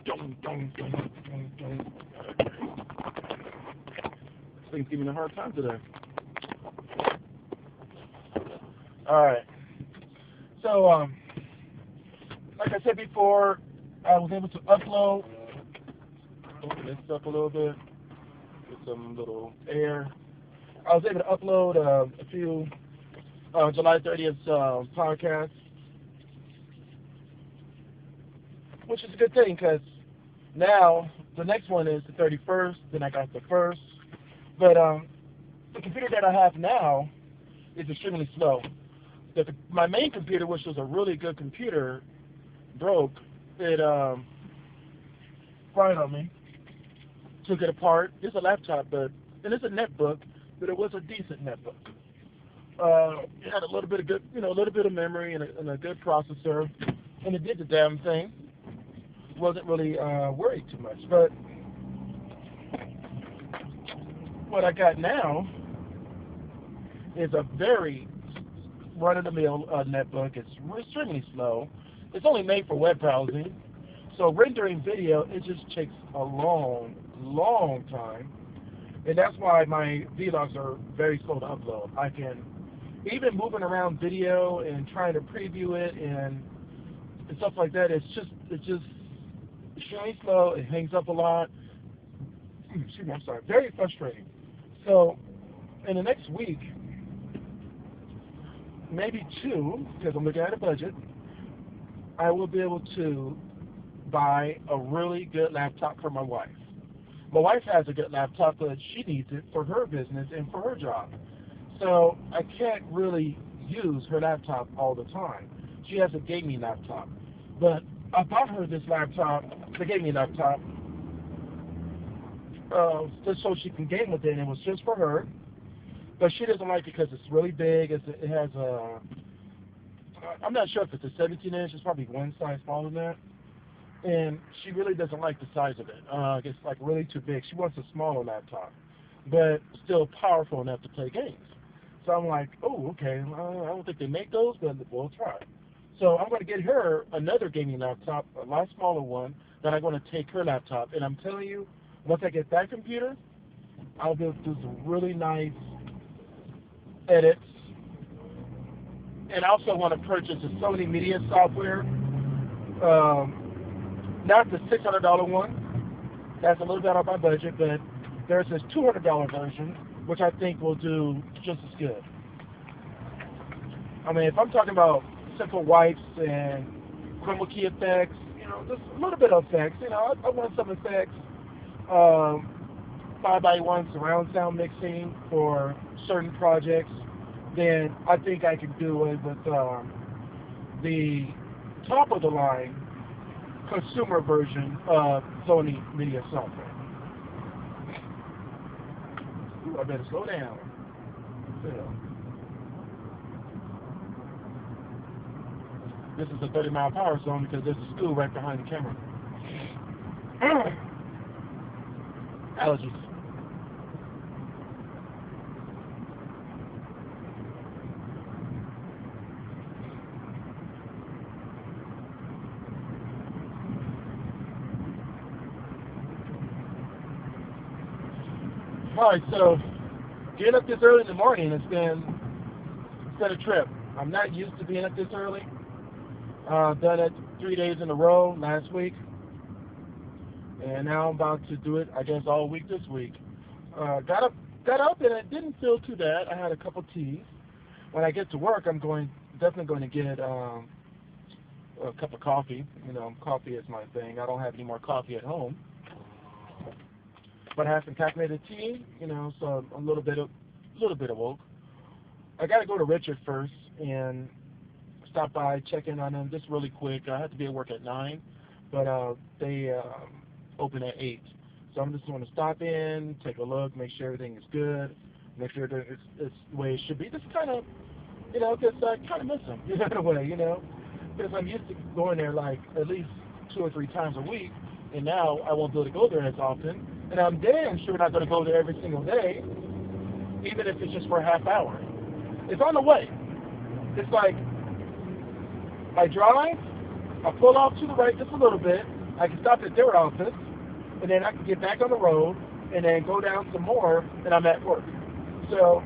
This thing's giving me a hard time today. Alright. So, like I said before, I was able to upload. Open this up a little bit. Get some little air. I was able to upload a few July 30th podcasts, which is a good thing because now the next one is the 31st, then I got the 1st. But the computer that I have now is extremely slow. My main computer, which was a really good computer, broke. It fried on me. Took it apart. It's a laptop, and it's a netbook, but it was a decent netbook. It had a little bit of good, a little bit of memory and a good processor, and it did the damn thing. Wasn't really worried too much, but what I got now is a very run-of-the-mill netbook. It's extremely slow. It's only made for web browsing, so rendering video, it just takes a long time, and that's why my vlogs are very slow to upload. I can, even moving around video and trying to preview it and stuff like that, it's just extremely slow. It hangs up a lot. Excuse me, I'm sorry. Very frustrating. So, in the next week, maybe 2, because I'm looking at a budget, I will be able to buy a really good laptop for my wife. My wife has a good laptop, but she needs it for her business and for her job. So I can't really use her laptop all the time. She has a gaming laptop. But I bought her this laptop, the gaming laptop, just so she can game with it, and it was just for her. But she doesn't like it because it's really big. It has a, I'm not sure if it's a 17-inch. It's probably one size smaller than that. And she really doesn't like the size of it. It's like really too big. She wants a smaller laptop, but still powerful enough to play games. So I'm like, oh, okay. I don't think they make those, but we'll try. So I'm going to get her another gaming laptop, a lot smaller one, that I'm going to take her laptop. And I'm telling you, once I get that computer, I'll be able to do some really nice edits. And I also want to purchase a Sony media software. Not the $600 one. That's a little bit off my budget, but there's this $200 version, which I think will do just as good. I mean, if I'm talking about simple wipes and chroma key effects, just a little bit of effects. I want some effects. 5x1 surround sound mixing for certain projects. Then I think I can do it with the top of the line consumer version of Sony media software. Ooh, I better slow down. This is a 30-mile power zone because there's a school right behind the camera. Allergies. Alright, so getting up this early in the morning it's been a trip. I'm not used to being up this early. Done it 3 days in a row last week. And now I'm about to do it, I guess, all week this week. Got up and it didn't feel too bad. I had a cup of tea. When I get to work, I'm definitely going to get a cup of coffee. Coffee is my thing. I don't have any more coffee at home. But I have some caffeinated tea, so I'm a little bit awoke. I got to go to Richard first and stop by, check in on them just really quick. I have to be at work at 9, but they open at 8. So I'm just going to stop in, take a look, make sure everything is good, make sure that it's the way it should be. Just kind of, because I kind of miss them in a way, because I'm used to going there like at least 2 or 3 times a week, and now I won't be able to go there as often. And I'm damn sure not going to go there every single day, even if it's just for a half hour. It's on the way. It's like I drive, I pull off to the right just a little bit, I can stop at their office, and then I can get back on the road, and then go down some more, and I'm at work. So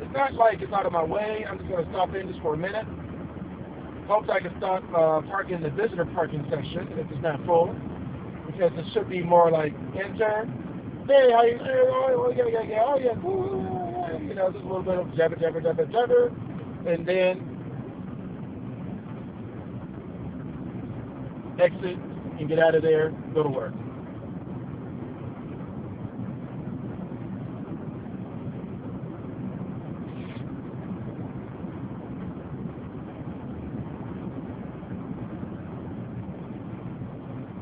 it's not like it's out of my way. I'm just going to stop in just for a minute. Hopes I can stop parking in the visitor parking section if it's not full, because it should be more like enter. Hey, how you? Oh yeah. Ooh, you know, just a little bit of jabber, and then exit and get out of there. Go to work.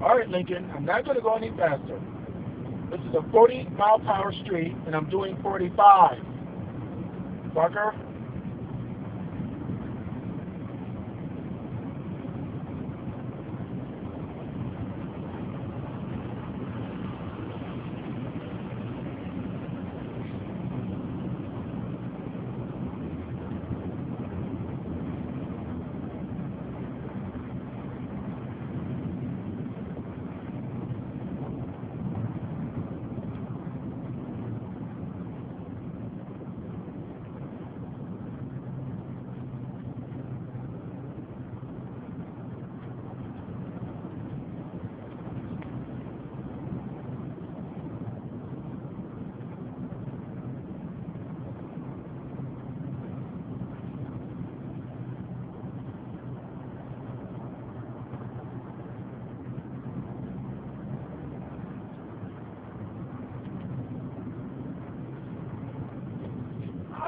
All right, Lincoln, I'm not going to go any faster. This is a 40-mile-per-hour street, and I'm doing 45. Fucker.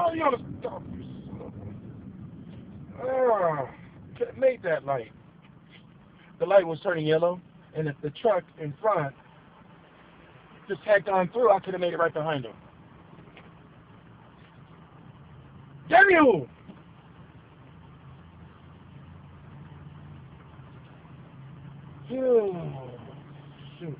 Oh, you ought to stop. Could have made that light. The light was turning yellow, and if the truck in front just had gone through, I could have made it right behind him. Damn you! Oh, shoot.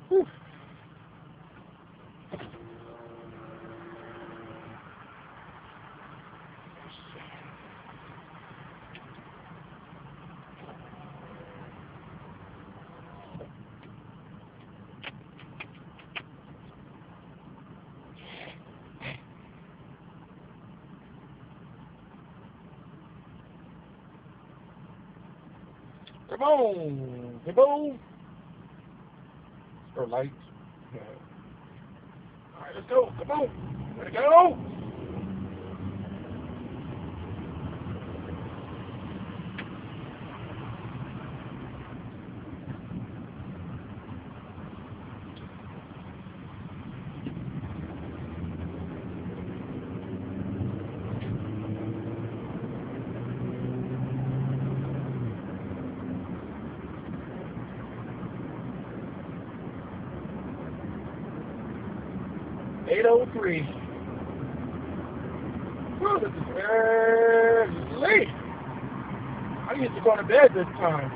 Whew. Come on, come on. Or lights. Yeah. All right, let's go. Come on. Ready to go? .803. Whew, this is early. I'm used to going to bed this time.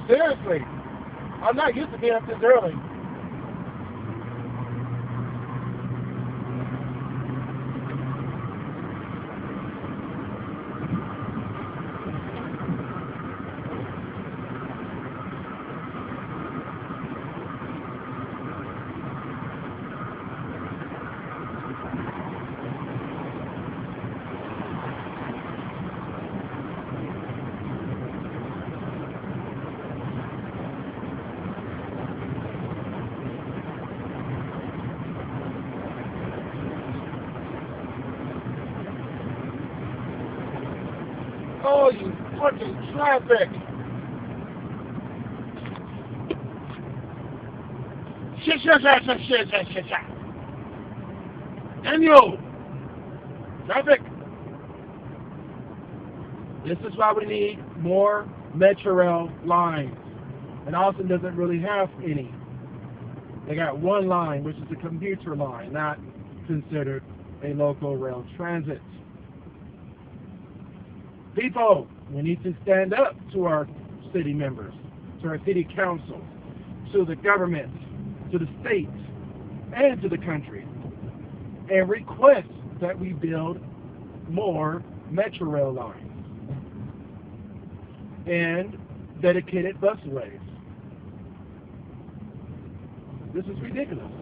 Seriously. I'm not used to being up this early. Oh, you fucking traffic! Shit. Damn you! Traffic! This is why we need more Metro Rail lines. And Austin doesn't really have any. They got one line, which is a commuter line, not considered a local rail transit. People, we need to stand up to our city members, to our city council, to the government, to the state, and to the country, and request that we build more metro rail lines and dedicated busways. This is ridiculous.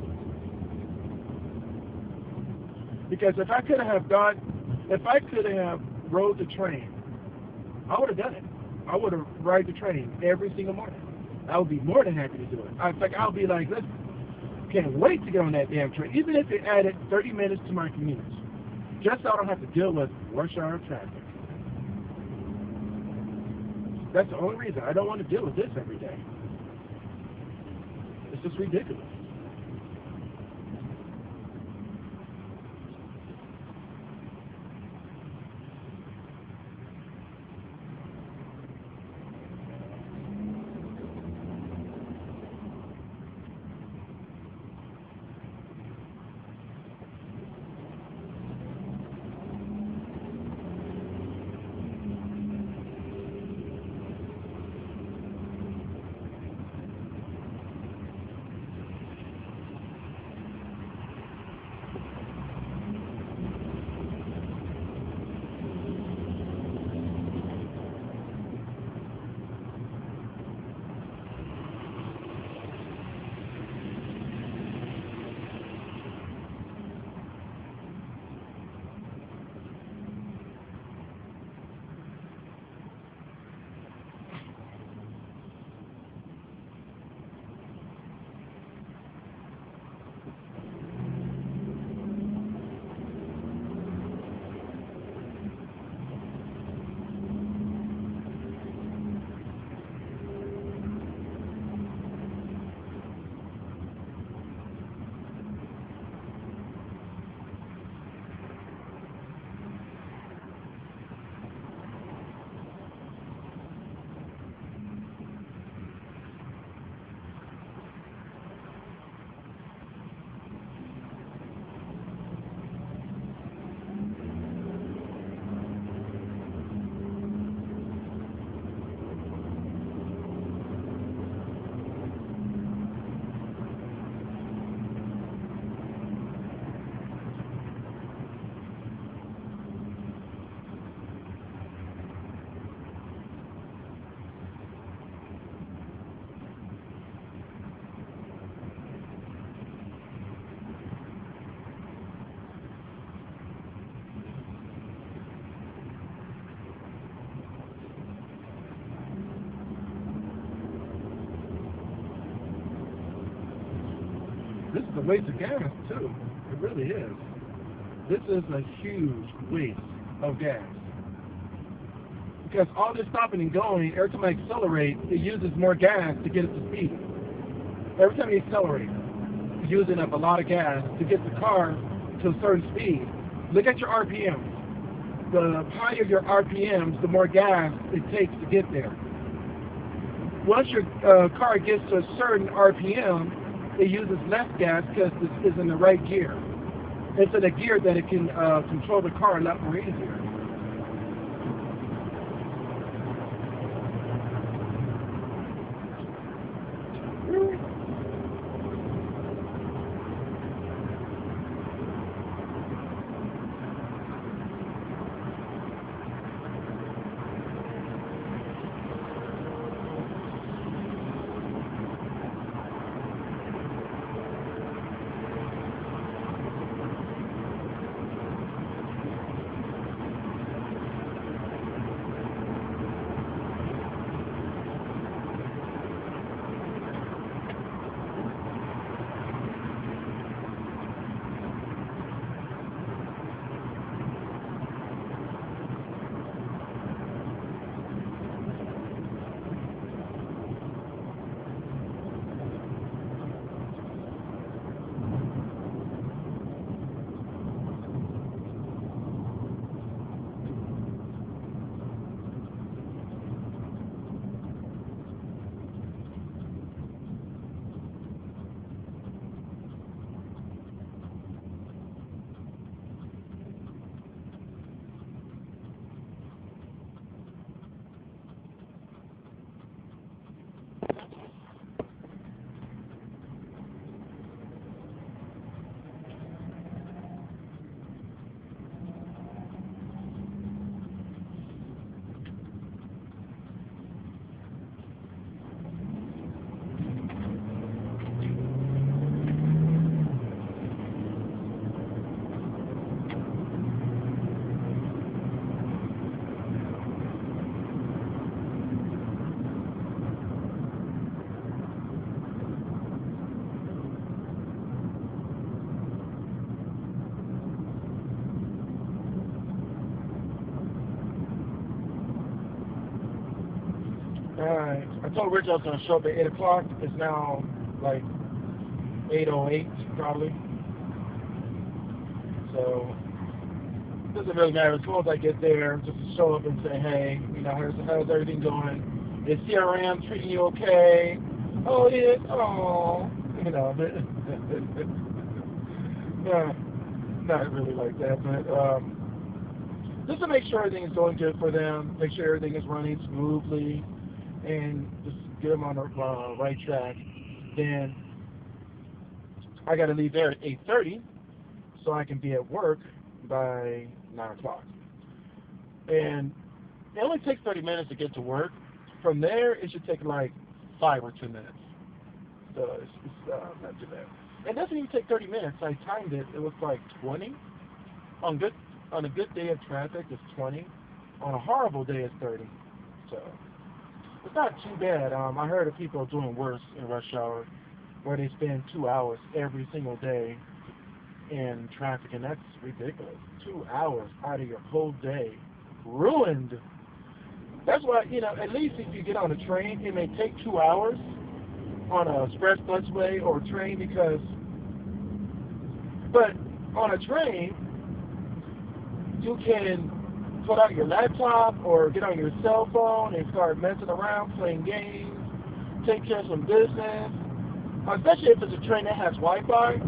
Because if I could have rode the train, I would have done it. I would have ride the train every single morning. I would be more than happy to do it. I'll be like, listen, can't wait to get on that damn train, even if it added 30 minutes to my commute, just so I don't have to deal with rush hour traffic. That's the only reason. I don't want to deal with this every day. It's just ridiculous. This is a waste of gas, too. It really is. This is a huge waste of gas. Because all this stopping and going, every time I accelerate, it uses more gas to get it to speed. Every time you accelerate, you're using up a lot of gas to get the car to a certain speed. Look at your RPMs. The higher your RPMs, the more gas it takes to get there. Once your car gets to a certain RPM, it uses less gas because this is in the right gear. It's in a gear that it can control the car a lot more easier. told Rich I was going to show up at 8 o'clock. It's now like 8:08 probably. So it doesn't really matter. As long as I get there, just to show up and say, hey, you know, how's everything going? Is CRM treating you okay? Oh, it is. Oh, you know, not really like that, but just to make sure everything is going good for them, make sure everything is running smoothly, and just get them on the right track. Then I got to leave there at 8:30 so I can be at work by 9 o'clock. And it only takes 30 minutes to get to work. From there, it should take like 5 or 10 minutes. So it's not too bad. It doesn't even take 30 minutes. I timed it. It was like 20. On a good day of traffic, it's 20. On a horrible day, it's 30. So it's not too bad. I heard of people doing worse in rush hour, where they spend 2 hours every single day in traffic, and that's ridiculous. 2 hours out of your whole day ruined. That's why, you know, at least if you get on a train, it may take 2 hours on a express busway or train, but on a train, you can pull out your laptop or get on your cell phone and start messing around, playing games, take care of some business, especially if it's a train that has Wi-Fi.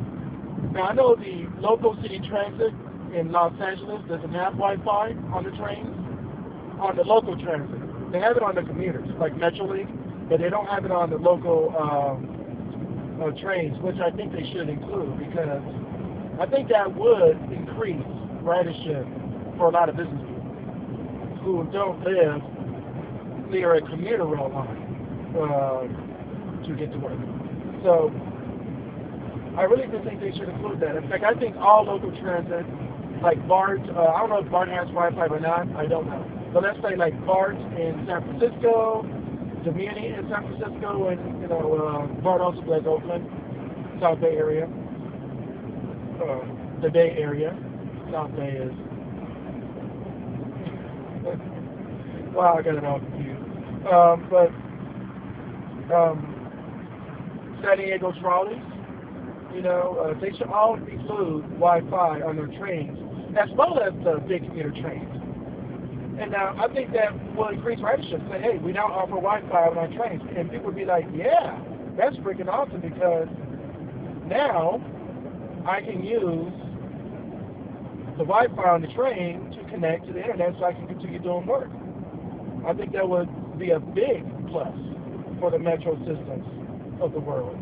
Now, I know the local city transit in Los Angeles doesn't have Wi-Fi on the trains, on the local transit. They have it on the commuters, like Metrolink, but they don't have it on the local trains, which I think they should include, because I think that would increase ridership for a lot of business people who don't live near a commuter rail line to get to work. So I really do think they should include that. In fact, I think all local transit, like BART, I don't know if BART has Wi-Fi or not, I don't know. But let's say like BART in San Francisco, Domini in San Francisco, and you know, BART also like Oakland, South Bay area, the Bay Area. South Bay is. Wow, I got it all confused. San Diego trolleys, you know, they should all include Wi-Fi on their trains, as well as the big commuter trains. And now I think that will increase ridership. Say, hey, we now offer Wi-Fi on our trains, and people would be like, yeah, that's freaking awesome, because now I can use the Wi-Fi on the train to connect to the internet so I can continue doing work. I think that would be a big plus for the metro systems of the world.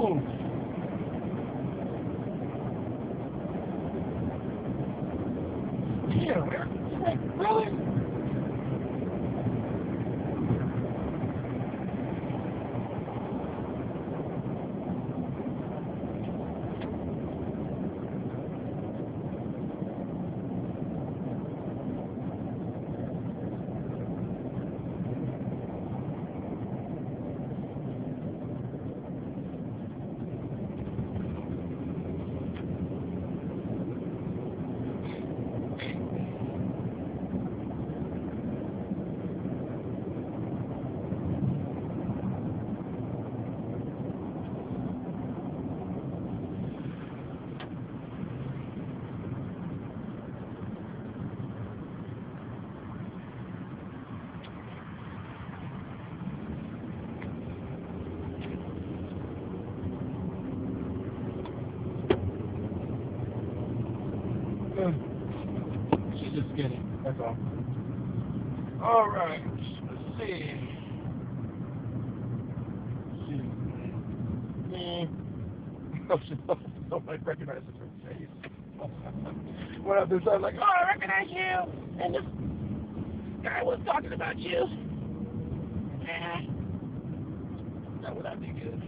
move. Damn, man. Really? She's just skinny, that's all. Alright, let's see. Nobody recognizes her face. What up, I was like, oh, I recognize you, and this guy was talking about you. That would not be good.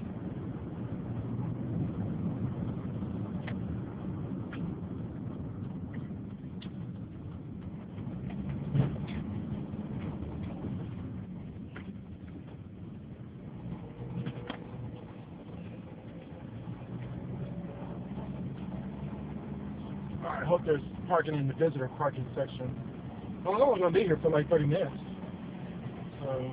I hope there's parking in the visitor parking section. Well, I'm only going to be here for like 30 minutes. So.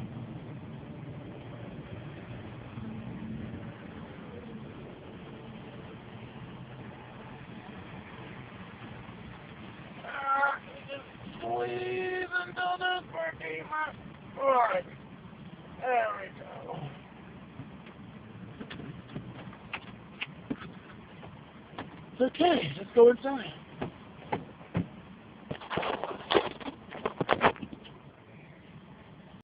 Just squeeze into this parking lot. Alright. There we go. It's okay. Let's go inside.